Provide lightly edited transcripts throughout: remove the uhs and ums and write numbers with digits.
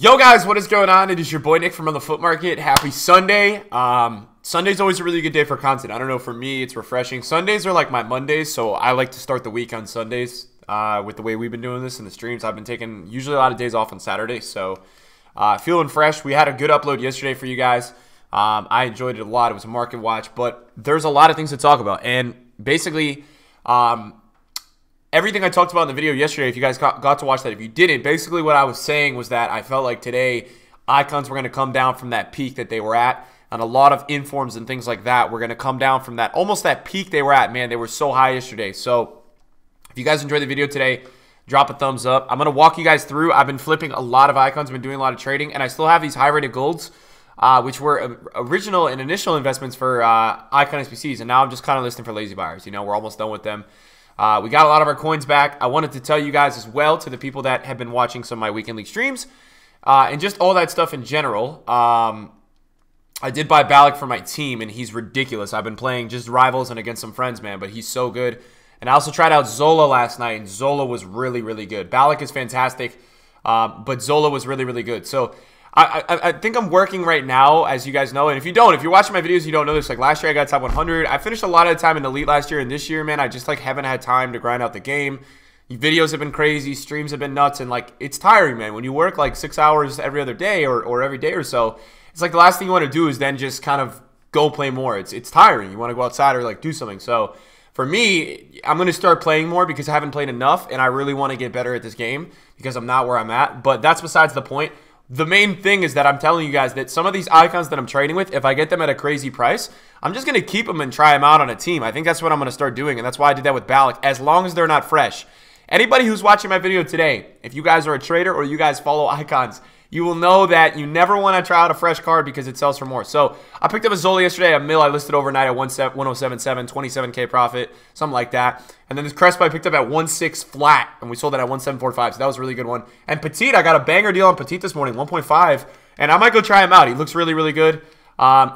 Yo guys, what is going on? It is your boy Nick from On the Foot Market. Happy Sunday. Sunday's always a really good day for content. I don't know, for me it's refreshing. Sundays are like my Mondays, so I like to start the week on Sundays with the way we've been doing this in the streams. I've been taking usually a lot of days off on Saturday, so feeling fresh. We had a good upload yesterday for you guys. I enjoyed it a lot. It was a market watch, but there's a lot of things to talk about. And basically, everything I talked about in the video yesterday, if you guys got to watch that, if you didn't, basically what I was saying was that I felt like today icons were going to come down from that peak that they were at, and a lot of informs and things like that were going to come down from that, almost that peak they were at. Man, they were so high yesterday. So if you guys enjoyed the video today, drop a thumbs up. I'm going to walk you guys through. I've been flipping a lot of icons, been doing a lot of trading, and I still have these high-rated golds, which were original and initial investments for icon SBCs, and now I'm just kind of listing for lazy buyers. You know, we're almost done with them. We got a lot of our coins back. I wanted to tell you guys as well, to the people that have been watching some of my Weekend League streams, and just all that stuff in general. I did buy Ballack for my team, and he's ridiculous. I've been playing just rivals and against some friends, man, but he's so good. And I also tried out Zola last night, and Zola was really, really good. Ballack is fantastic, but Zola was really, really good. So I think I'm working right now, as you guys know. And if you're watching my videos, you don't know this. Like last year, I got top 100. I finished a lot of the time in Elite last year, and this year, man, I just like haven't had time to grind out the game. Videos have been crazy, streams have been nuts, and like it's tiring, man. When you work like 6 hours every other day or every day or so, it's like the last thing you want to do is then just kind of go play more. It's tiring. You want to go outside or like do something. So for me, I'm going to start playing more because I haven't played enough, and I really want to get better at this game because I'm not where I'm at. But that's besides the point. The main thing is that I'm telling you guys that some of these icons that I'm trading with, if I get them at a crazy price, I'm just going to keep them and try them out on a team. I think that's what I'm going to start doing, and that's why I did that with Ballack, as long as they're not fresh. Anybody who's watching my video today, if you guys are a trader or you guys follow icons, you will know that you never want to try out a fresh card because it sells for more. So I picked up a Zola yesterday, a mill I listed overnight at 1077, 27K profit, something like that. And then this Crespo I picked up at 1.6 flat, and we sold it at 1.745. So that was a really good one. And Petit, I got a banger deal on Petit this morning, 1.5. And I might go try him out. He looks really, really good.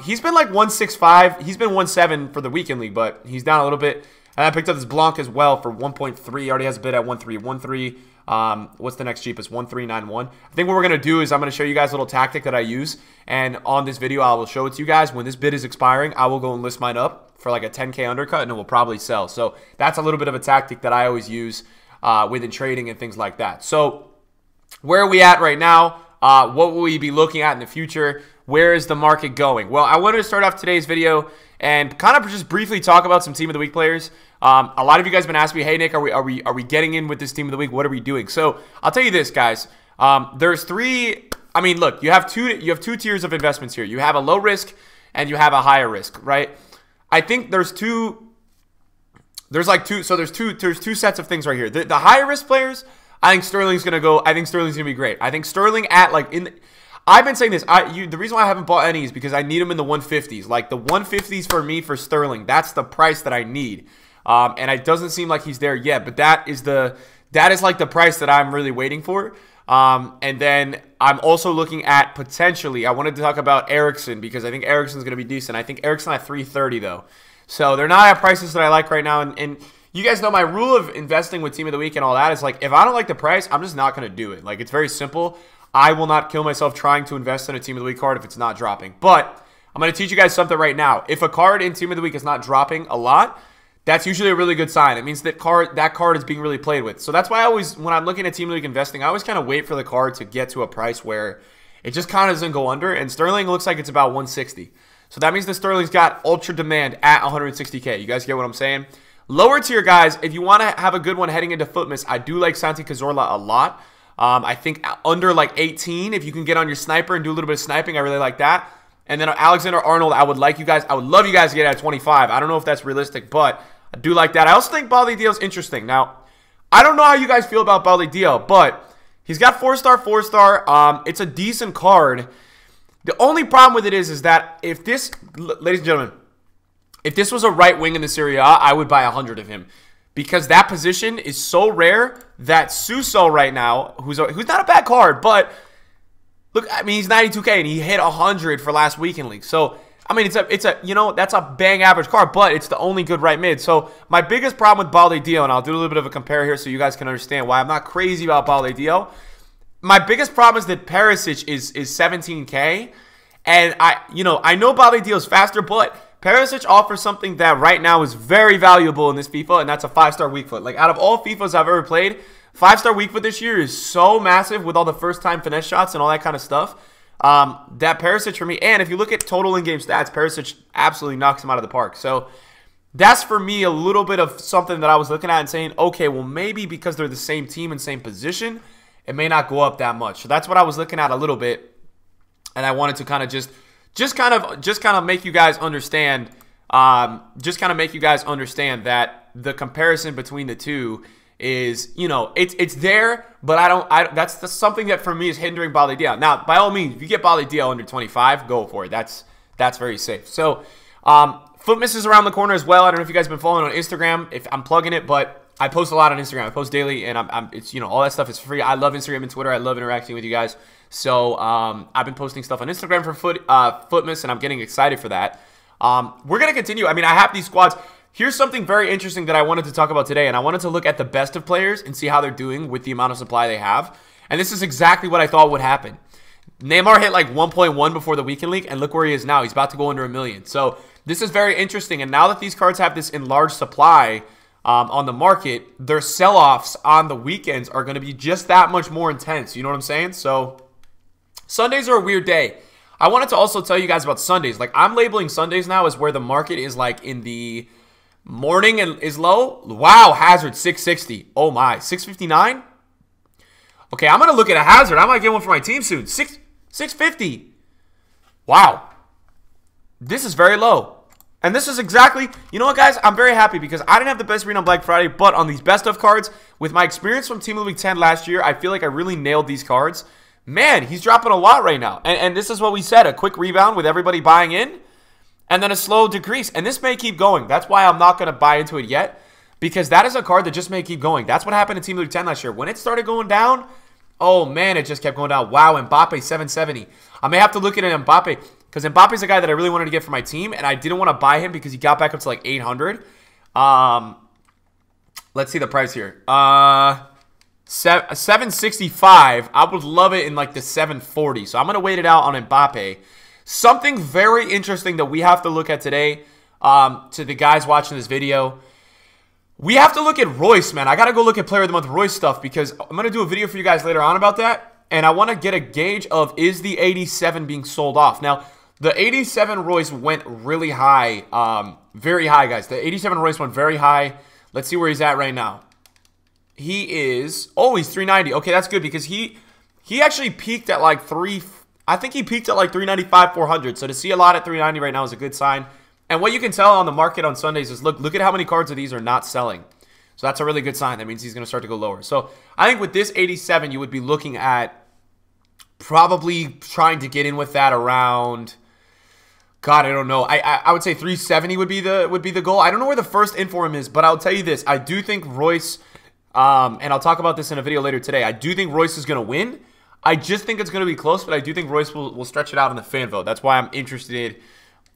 He's been like 1.65. He's been 1.7 for the Weekend League, but he's down a little bit. And I picked up this Blanc as well for 1.3. He already has a bid at 1.3. What's the next cheapest? 1.391. I think what we're going to do is I'm going to show you guys a little tactic that I use. And on this video, I will show it to you guys. When this bid is expiring, I will go and list mine up for like a 10K undercut, and it will probably sell. So that's a little bit of a tactic that I always use within trading and things like that. So where are we at right now? What will we be looking at in the future? Where is the market going? Well, I wanted to start off today's video and kind of just briefly talk about some Team of the Week players. A lot of you guys have been asking me, hey Nick, are we getting in with this Team of the Week? What are we doing? So I'll tell you this, guys. There's three. I mean, look, you have two tiers of investments here. You have a low risk and you have a higher risk, right? I think there's two. There's two sets of things right here. The higher risk players, I think Sterling's gonna go. I think Sterling's gonna be great. I think Sterling at like in. I've been saying this. The reason why I haven't bought any is because I need them in the 150s. Like the 150s for me for Sterling. That's the price that I need. And it doesn't seem like he's there yet. But that is like the price that I'm really waiting for. And then I'm also looking at potentially. I wanted to talk about Eriksson because I think Eriksson's gonna be decent. I think Eriksson at 330 though. So they're not at prices that I like right now. And you guys know my rule of investing with Team of the Week and all that is like if I don't like the price, I'm just not gonna do it. Like it's very simple. I will not kill myself trying to invest in a Team of the Week card if it's not dropping. But I'm going to teach you guys something right now. If a card in Team of the Week is not dropping a lot, that's usually a really good sign. It means that card is being really played with. So that's why I always, when I'm looking at Team of the Week investing, I always kind of wait for the card to get to a price where it just kind of doesn't go under. And Sterling looks like it's about 160. So that means that Sterling's got ultra demand at 160K. You guys get what I'm saying? Lower tier guys, if you want to have a good one heading into Footmas, I do like Santi Cazorla a lot. I think under like 18, if you can get on your sniper and do a little bit of sniping, I really like that. And then Alexander Arnold, I would love you guys to get at 25. I don't know if that's realistic, but I do like that. I also think Balde Dio's interesting. Now, I don't know how you guys feel about Balde Dio, but he's got 4-star. It's a decent card. The only problem with it is that if this, ladies and gentlemen, if this was a right wing in the Serie A, I would buy 100 of him. Because that position is so rare that Suso right now, who's not a bad card, but look, I mean, he's 92K and he hit 100 for last Weekend League. So, I mean, it's a you know, that's a bang average card, but it's the only good right mid. So, my biggest problem with Balde Dio, and I'll do a little bit of a compare here so you guys can understand why I'm not crazy about Balde Dio. my biggest problem is that Perisic is 17K, and I know Bali deals faster, but Perisic offers something that right now is very valuable in this FIFA, and that's a 5-star weak foot. Like, out of all FIFAs I've ever played, 5-star weak foot this year is so massive with all the first-time finesse shots and all that kind of stuff. That Perisic for me, and if you look at total in-game stats, Perisic absolutely knocks him out of the park. So that's for me a little bit of something that I was looking at and saying, okay, well maybe because they're the same team and same position, it may not go up that much. So that's what I was looking at a little bit, and I wanted to kind of just kind of make you guys understand, that the comparison between the two is, it's there, but that's something that for me is hindering Bali Dia. Now, by all means, if you get Bali Dia under 25, go for it. That's very safe. So, Footmas is around the corner as well. I don't know if you guys have been following on Instagram, if I'm plugging it, but I post a lot on Instagram. I post daily, and it's all that stuff is free. I love Instagram and Twitter. I love interacting with you guys. So I've been posting stuff on Instagram for Footmas, and I'm getting excited for that. We're gonna continue. I mean, I have these squads. Here's something very interesting that I wanted to talk about today, and I wanted to look at the best of players and see how they're doing with the amount of supply they have. And this is exactly what I thought would happen. Neymar hit like 1.1 before the weekend league, and look where he is now. He's about to go under 1 million. So this is very interesting. And now that these cards have this enlarged supply on the market, their sell-offs on the weekends are going to be just that much more intense. You know what I'm saying? So Sundays are a weird day. I wanted to also tell you guys about Sundays. Like, I'm labeling Sundays now as where the market is like in the morning and is low. Wow, Hazard 660. Oh my, 659. Okay, I'm gonna look at a Hazard. I might get one for my team soon. 650. Wow, this is very low. And this is exactly, you know what, guys? I'm very happy because I didn't have the best read on Black Friday, but on these best of cards, with my experience from Team of the Week 10 last year, I feel like I really nailed these cards. Man, he's dropping a lot right now. And this is what we said, a quick rebound with everybody buying in, and then a slow decrease. And this may keep going. That's why I'm not going to buy into it yet, because that is a card that just may keep going. That's what happened in Team League 10 last year. When it started going down, oh man, it just kept going down. Wow, Mbappe 770. I may have to look at an Mbappe, because Mbappe's a guy that I really wanted to get for my team, and I didn't want to buy him because he got back up to like 800. Let's see the price here. 765. I would love it in like the 740. So I'm going to wait it out on Mbappe. Something very interesting that we have to look at today, to the guys watching this video. We have to look at Royce, man. I got to go look at Player of the Month Royce stuff, because I'm going to do a video for you guys later on about that. And I want to get a gauge of, is the 87 being sold off? Now, the 87 Royce went really high. Very high, guys. The 87 Royce went very high. Let's see where he's at right now. He is, oh, he's 390. Okay, that's good, because he actually peaked at like I think he peaked at like 395, 400. So to see a lot at 390 right now is a good sign. And what you can tell on the market on Sundays is, look at how many cards of these are not selling. So that's a really good sign. That means he's going to start to go lower. So I think with this 87, you would be looking at probably trying to get in with that around, God, I don't know. I would say 370 would be the goal. I don't know where the first in for him is, but I'll tell you this. I do think Royce, and I'll talk about this in a video later today, I do think Royce is going to win. I just think it's going to be close, but I do think Royce will stretch it out in the fan vote. That's why I'm interested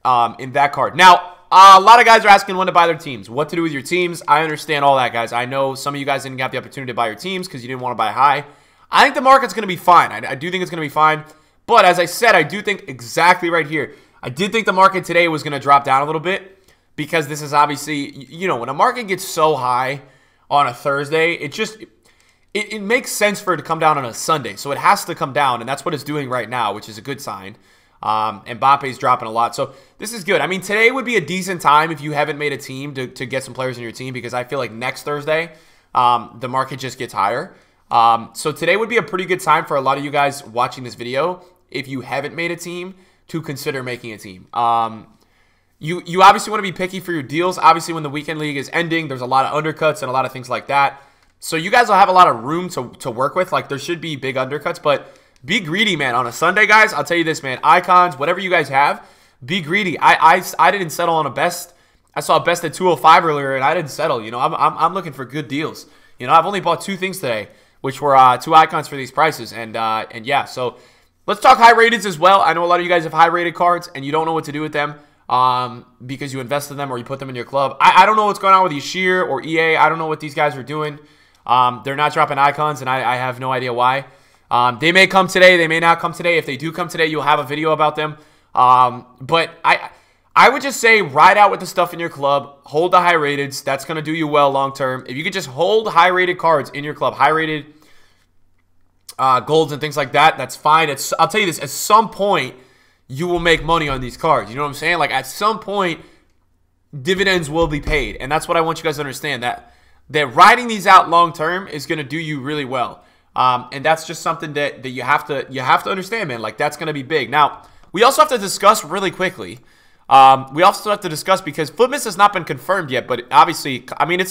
in that card. Now, a lot of guys are asking when to buy their teams, what to do with your teams. I understand all that, guys. I know some of you guys didn't have the opportunity to buy your teams because you didn't want to buy high. I think the market's going to be fine. I do think it's going to be fine. But as I said, I do think exactly right here, I did think the market today was going to drop down a little bit, because this is obviously, when a market gets so high on a Thursday, it makes sense for it to come down on a Sunday. So it has to come down, and that's what it's doing right now, which is a good sign. Mbappe's dropping a lot. So this is good. I mean, today would be a decent time if you haven't made a team to get some players in your team, because I feel like next Thursday, the market just gets higher. So today would be a pretty good time for a lot of you guys watching this video, if you haven't made a team, to consider making a team. You obviously want to be picky for your deals. Obviously, when the weekend league is ending, there's a lot of undercuts and a lot of things like that. So you guys will have a lot of room to work with. Like, there should be big undercuts, but be greedy, man. On a Sunday, guys, I'll tell you this, man. Icons, whatever you guys have, be greedy. I didn't settle on a best. I saw a best at 205 earlier, and I didn't settle. I'm looking for good deals. I've only bought 2 things today, which were 2 icons for these prices, and yeah. So let's talk high rateds as well. I know a lot of you guys have high rated cards, and you don't know what to do with them. Because you invested them or you put them in your club. I don't know what's going on with Yashir or EA. I don't know what these guys are doing. They're not dropping icons, and I have no idea why. They may come today. They may not come today. If they do come today, you'll have a video about them. But I would just say ride out with the stuff in your club. Hold the high rateds. That's going to do you well long term. If you could just hold high rated cards in your club, high rated golds and things like that, that's fine. I'll tell you this, at some point, you will make money on these cards. You know what I'm saying? Like, at some point, dividends will be paid. And that's what I want you guys to understand, that riding these out long term is going to do you really well. And that's just something that you have to understand, man. Like, that's going to be big. Now, we also have to discuss really quickly. We also have to discuss, because Footmas has not been confirmed yet, but obviously, I mean,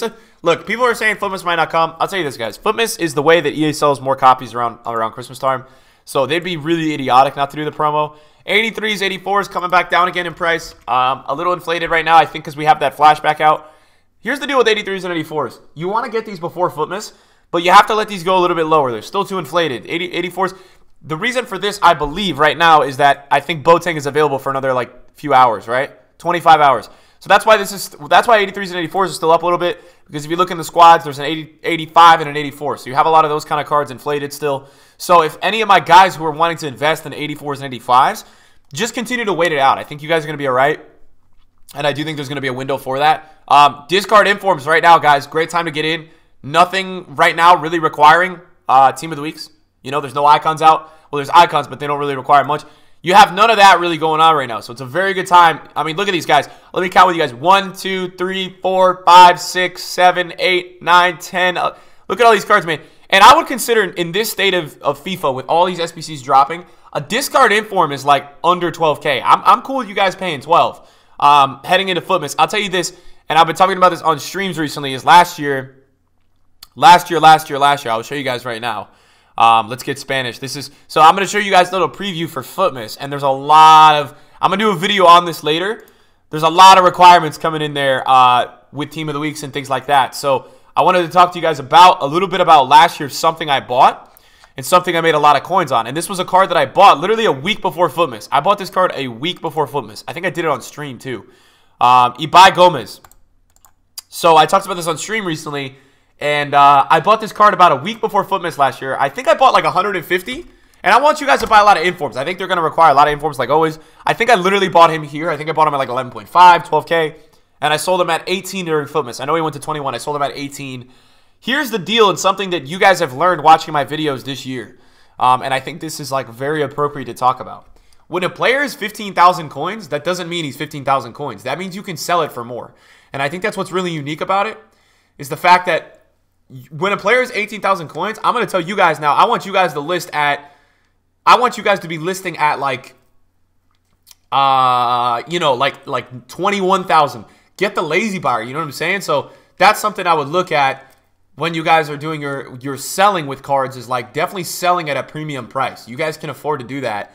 look, people are saying Footmas might not come. I'll tell you this, guys. Footmas is the way that EA sells more copies around Christmas time. So they'd be really idiotic not to do the promo. 83s, 84s coming back down again in price. A little inflated right now, I think, because we have that flashback out. Here's the deal with 83s and 84s. You want to get these before Footmas, but you have to let these go a little bit lower. They're still too inflated. 84s. The reason for this, I believe, right now is that I think Boateng is available for another, like, few hours, right? 25 hours. So that's why 83s and 84s are still up a little bit, because if you look in the squads, there's an 85 and an 84. So you have a lot of those kind of cards inflated still. So if any of my guys who are wanting to invest in 84s and 85s, just continue to wait it out. I think you guys are going to be all right. And I do think there's going to be a window for that. Discard informs right now, guys. Great time to get in. Nothing right now really requiring Team of the Weeks. You know, there's no icons out. Well, there's icons, but they don't really require much. You have none of that really going on right now. So it's a very good time. I mean, look at these guys. Let me count with you guys. 1, 2, 3, 4, 5, 6, 7, 8, 9, 10. Look at all these cards, man. And I would consider, in this state of FIFA, with all these SBCs dropping, a discard inform is like under 12K. I'm cool with you guys paying 12. Heading into Footmas. I'll tell you this, and I've been talking about this on streams recently, is last year. I'll show you guys right now. Let's get Spanish. So I'm going to show you guys a little preview for Footmas, and there's a lot of, I'm going to do a video on this later. There's a lot of requirements coming in there with Team of the Weeks and things like that. So I wanted to talk to you guys about a little bit about last year, something I bought and something I made a lot of coins on. And this was a card that I bought literally a week before Footmas. I bought this card a week before Footmas. I think I did it on stream too. Ibai Gomez. So I talked about this on stream recently. And I bought this card about a week before Footmas last year. I think I bought like 150. And I want you guys to buy a lot of informs. I think they're going to require a lot of informs like always. I think I literally bought him here. I think I bought him at like 11.5, 12K. And I sold him at 18 during Footmas. I know he went to 21. I sold him at 18. Here's the deal, and something that you guys have learned watching my videos this year. And I think this is like very appropriate to talk about. When a player is 15,000 coins, that doesn't mean he's 15,000 coins. That means you can sell it for more. And I think that's what's really unique about it, is the fact that when a player is 18,000 coins, I'm going to tell you guys now, I want you guys to list at, I want you guys to be listing at like, you know, like 21,000. Get the lazy buyer, you know what I'm saying? So that's something I would look at when you guys are doing your selling with cards, is like definitely selling at a premium price. You guys can afford to do that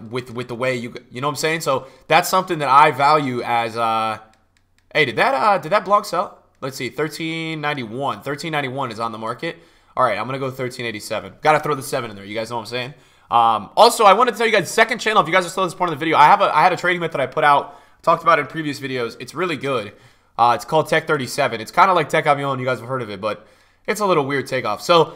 with the way you know what I'm saying? So that's something that I value as, hey, did that blog sell? Let's see, 1391. 1391 is on the market. All right, I'm going to go 1387. Got to throw the 7 in there. You guys know what I'm saying? Also, I wanted to tell you guys, second channel, if you guys are still at this point of the video, I had a trading method I put out, talked about it in previous videos. It's really good. It's called Tech 37. It's kind of like Tech Avion. You guys have heard of it, but it's a little weird takeoff. So,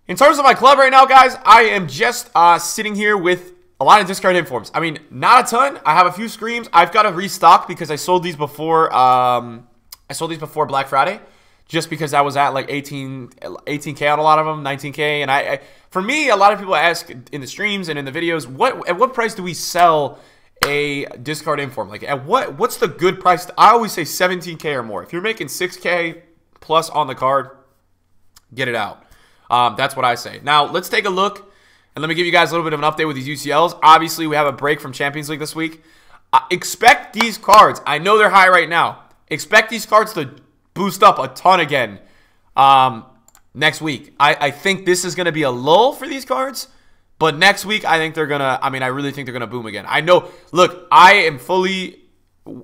in terms of my club right now, guys, I am just sitting here with a lot of discard informs. I mean, not a ton. I have a few screams. I've got to restock because I sold these before Black Friday, just because I was at like 18K on a lot of them, 19K. And for me, a lot of people ask in the streams and in the videos, at what price do we sell a discard inform? Like, what's the good price? I always say 17K or more. If you're making 6K plus on the card, get it out. That's what I say. Now, let's take a look, and let me give you guys a little bit of an update with these UCLs. Obviously, we have a break from Champions League this week. Expect these cards. I know they're high right now. Expect these cards to boost up a ton again next week. I think this is going to be a lull for these cards. But next week, I think they're going to, I really think they're going to boom again. I know, look, I am fully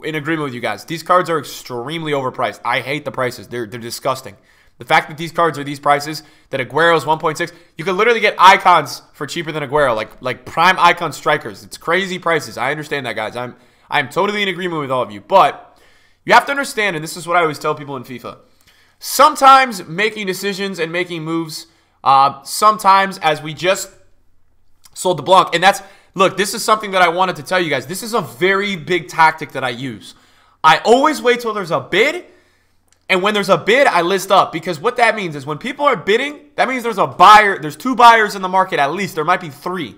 in agreement with you guys. These cards are extremely overpriced. I hate the prices. They're disgusting. The fact that these cards are these prices, that Aguero's 1.6, you can literally get icons for cheaper than Aguero, like prime icon strikers. It's crazy prices. I understand that, guys. I'm totally in agreement with all of you. But you have to understand, and this is what I always tell people in FIFA, sometimes making decisions and making moves Sometimes, as we just sold the Blanc, and that's, look, this is something that I wanted to tell you guys. This is a very big tactic that I use. I always wait till there's a bid, and when there's a bid, I list up, because what that means is when people are bidding, that means there's a buyer, there's 2 buyers in the market at least. There might be 3.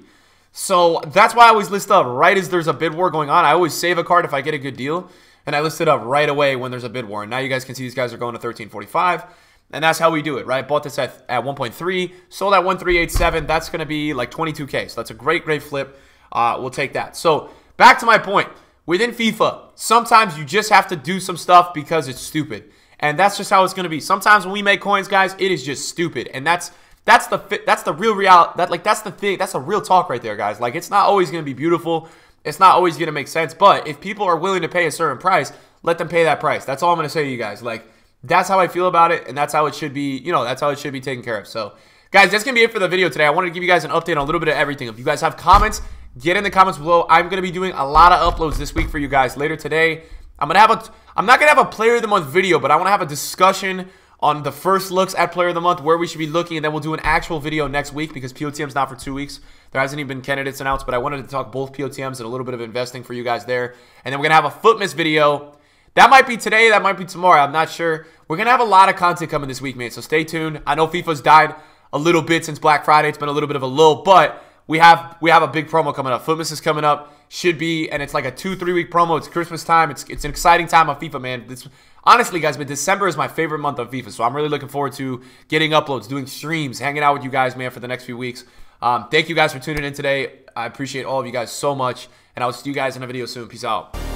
So that's why I always list up right as there's a bid war going on. I always save a card if I get a good deal, and I list it up right away when there's a bid war. And now you guys can see these guys are going to 13.45, and that's how we do it, right? Bought this at 1.3, sold at 1.387. That's going to be like 22K. So that's a great, great flip. We'll take that. So back to my point. Within FIFA, sometimes you just have to do some stuff because it's stupid. And that's just how it's going to be. Sometimes when we make coins, guys, it is just stupid. And that's the real reality. That's the thing. That's a real talk right there, guys. Like, it's not always going to be beautiful. It's not always going to make sense. But if people are willing to pay a certain price, let them pay that price. That's all I'm going to say to you guys. Like, that's how I feel about it, and that's how it should be, you know, that's how it should be taken care of. So, guys, that's going to be it for the video today. I wanted to give you guys an update on a little bit of everything. If you guys have comments, get in the comments below. I'm going to be doing a lot of uploads this week for you guys later today. I'm not going to have a Player of the Month video, but I want to have a discussion on the first looks at Player of the Month, where we should be looking, and then we'll do an actual video next week because POTM's not for 2 weeks. There hasn't even been candidates announced, but I wanted to talk both POTMs and a little bit of investing for you guys there. And then we're going to have a foot miss video. That might be today, that might be tomorrow, I'm not sure. We're going to have a lot of content coming this week, man, so stay tuned. I know FIFA's died a little bit since Black Friday. It's been a little bit of a lull, but we have a big promo coming up. Foot miss is coming up. Should be, and it's like a 2-3 week promo. It's Christmas time. It's an exciting time on FIFA, man. Honestly, guys, but December is my favorite month of FIFA, so I'm really looking forward to getting uploads, doing streams, hanging out with you guys, man, for the next few weeks. Thank you guys for tuning in today. I appreciate all of you guys so much, and I'll see you guys in a video soon. Peace out.